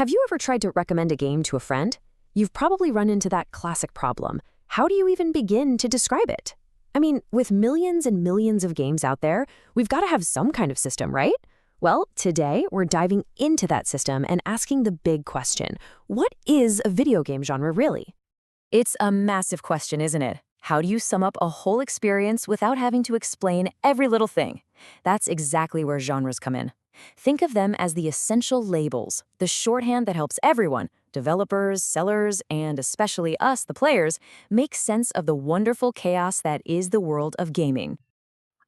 Have you ever tried to recommend a game to a friend? You've probably run into that classic problem. How do you even begin to describe it? I mean, with millions and millions of games out there, we've got to have some kind of system, right? Well, today we're diving into that system and asking the big question: what is a video game genre really? It's a massive question, isn't it? How do you sum up a whole experience without having to explain every little thing? That's exactly where genres come in. Think of them as the essential labels, the shorthand that helps everyone, developers, sellers, and especially us, the players, make sense of the wonderful chaos that is the world of gaming.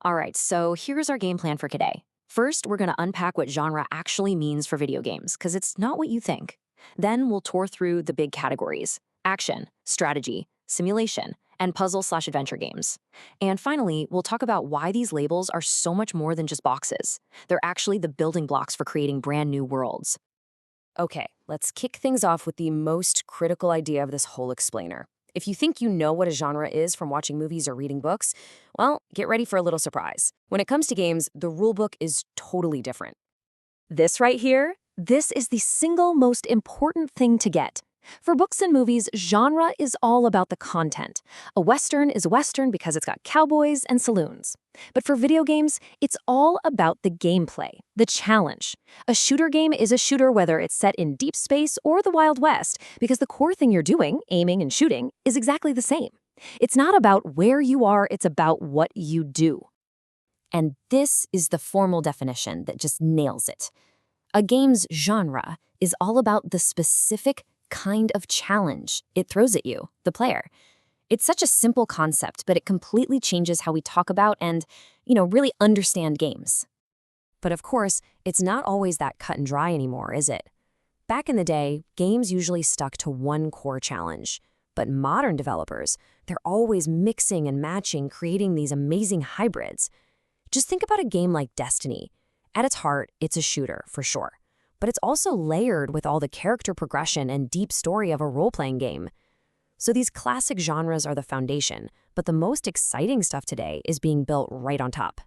All right, so here's our game plan for today. First, we're going to unpack what genre actually means for video games, because it's not what you think. Then we'll tour through the big categories: action, strategy, simulation, and puzzle/adventure games. And finally, we'll talk about why these labels are so much more than just boxes. They're actually the building blocks for creating brand new worlds. Okay, let's kick things off with the most critical idea of this whole explainer. If you think you know what a genre is from watching movies or reading books, well, get ready for a little surprise. When it comes to games, the rulebook is totally different. This right here, this is the single most important thing to get. For books and movies, genre is all about the content. A Western is a Western because it's got cowboys and saloons. But for video games, it's all about the gameplay, the challenge. A shooter game is a shooter whether it's set in deep space or the Wild West, because the core thing you're doing, aiming and shooting, is exactly the same. It's not about where you are, it's about what you do. And this is the formal definition that just nails it. A game's genre is all about the specific kind of challenge it throws at you, the player. It's such a simple concept, but it completely changes how we talk about and, really understand games. But of course, it's not always that cut and dry anymore, is it? Back in the day, games usually stuck to one core challenge. But modern developers, they're always mixing and matching, creating these amazing hybrids. Just think about a game like Destiny. At its heart, it's a shooter, for sure. But it's also layered with all the character progression and deep story of a role-playing game. So these classic genres are the foundation, but the most exciting stuff today is being built right on top.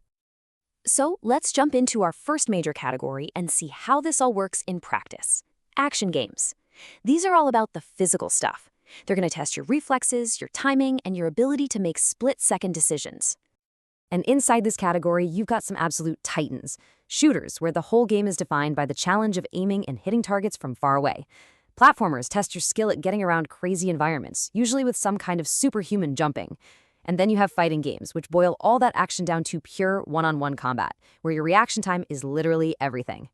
So let's jump into our first major category and see how this all works in practice. Action games. These are all about the physical stuff. They're going to test your reflexes, your timing, and your ability to make split-second decisions. And inside this category, you've got some absolute titans. Shooters, where the whole game is defined by the challenge of aiming and hitting targets from far away. Platformers test your skill at getting around crazy environments, usually with some kind of superhuman jumping. And then you have fighting games, which boil all that action down to pure one-on-one combat, where your reaction time is literally everything.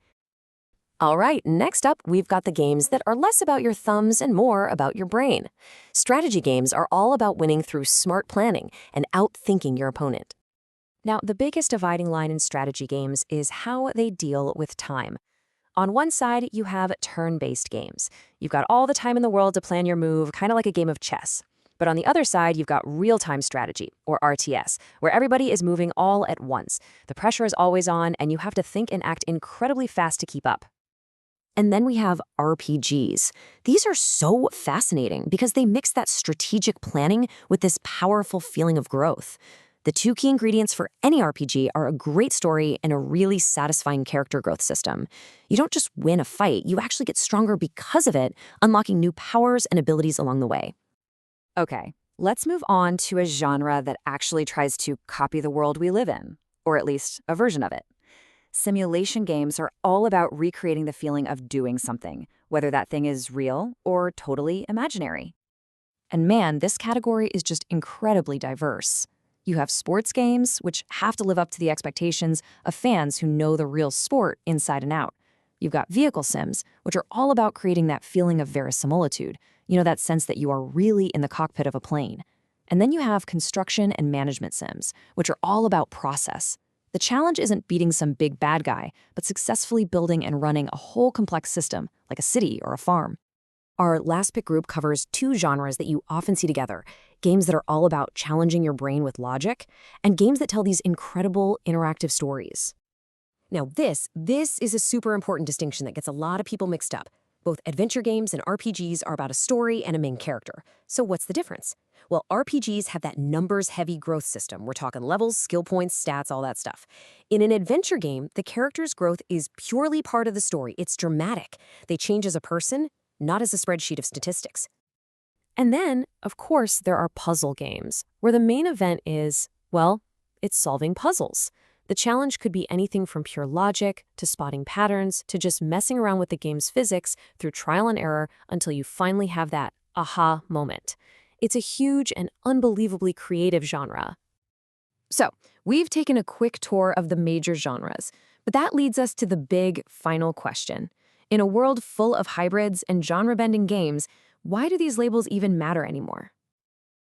All right, next up, we've got the games that are less about your thumbs and more about your brain. Strategy games are all about winning through smart planning and outthinking your opponent. Now, the biggest dividing line in strategy games is how they deal with time. On one side, you have turn-based games. You've got all the time in the world to plan your move, kind of like a game of chess. But on the other side, you've got real-time strategy, or RTS, where everybody is moving all at once. The pressure is always on, and you have to think and act incredibly fast to keep up. And then we have RPGs. These are so fascinating because they mix that strategic planning with this powerful feeling of growth. The two key ingredients for any RPG are a great story and a really satisfying character growth system. You don't just win a fight, you actually get stronger because of it, unlocking new powers and abilities along the way. Okay, let's move on to a genre that actually tries to copy the world we live in, or at least a version of it. Simulation games are all about recreating the feeling of doing something, whether that thing is real or totally imaginary. And man, this category is just incredibly diverse. You have sports games, which have to live up to the expectations of fans who know the real sport inside and out. You've got vehicle sims, which are all about creating that feeling of verisimilitude, that sense that you are really in the cockpit of a plane. And then you have construction and management sims, which are all about process. The challenge isn't beating some big bad guy, but successfully building and running a whole complex system, like a city or a farm. Our last pick group covers two genres that you often see together: games that are all about challenging your brain with logic, and games that tell these incredible interactive stories. Now this is a super important distinction that gets a lot of people mixed up. Both adventure games and RPGs are about a story and a main character. So what's the difference? Well, RPGs have that numbers-heavy growth system. We're talking levels, skill points, stats, all that stuff. In an adventure game, the character's growth is purely part of the story. It's dramatic. They change as a person, not as a spreadsheet of statistics. And then, of course, there are puzzle games, where the main event is, well, it's solving puzzles. The challenge could be anything from pure logic to spotting patterns to just messing around with the game's physics through trial and error until you finally have that aha moment. It's a huge and unbelievably creative genre. So, we've taken a quick tour of the major genres, but that leads us to the big final question. In a world full of hybrids and genre-bending games, why do these labels even matter anymore?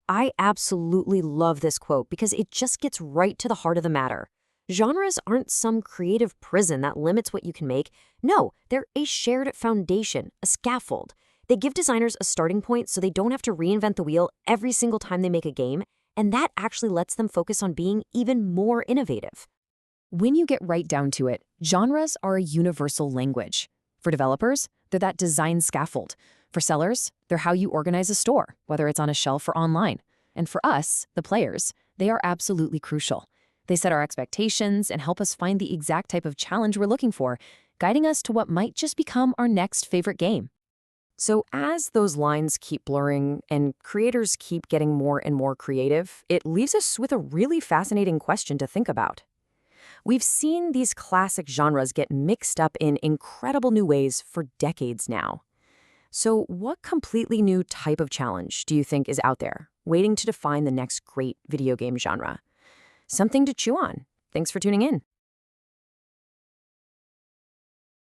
I absolutely love this quote because it just gets right to the heart of the matter. Genres aren't some creative prison that limits what you can make. No, they're a shared foundation, a scaffold. They give designers a starting point so they don't have to reinvent the wheel every single time they make a game, and that actually lets them focus on being even more innovative. When you get right down to it, genres are a universal language. For developers, they're that design scaffold. For sellers, they're how you organize a store, whether it's on a shelf or online. And for us, the players, they are absolutely crucial. They set our expectations and help us find the exact type of challenge we're looking for, guiding us to what might just become our next favorite game. So as those lines keep blurring and creators keep getting more and more creative, it leaves us with a really fascinating question to think about. We've seen these classic genres get mixed up in incredible new ways for decades now. So what completely new type of challenge do you think is out there, waiting to define the next great video game genre? Something to chew on. Thanks for tuning in.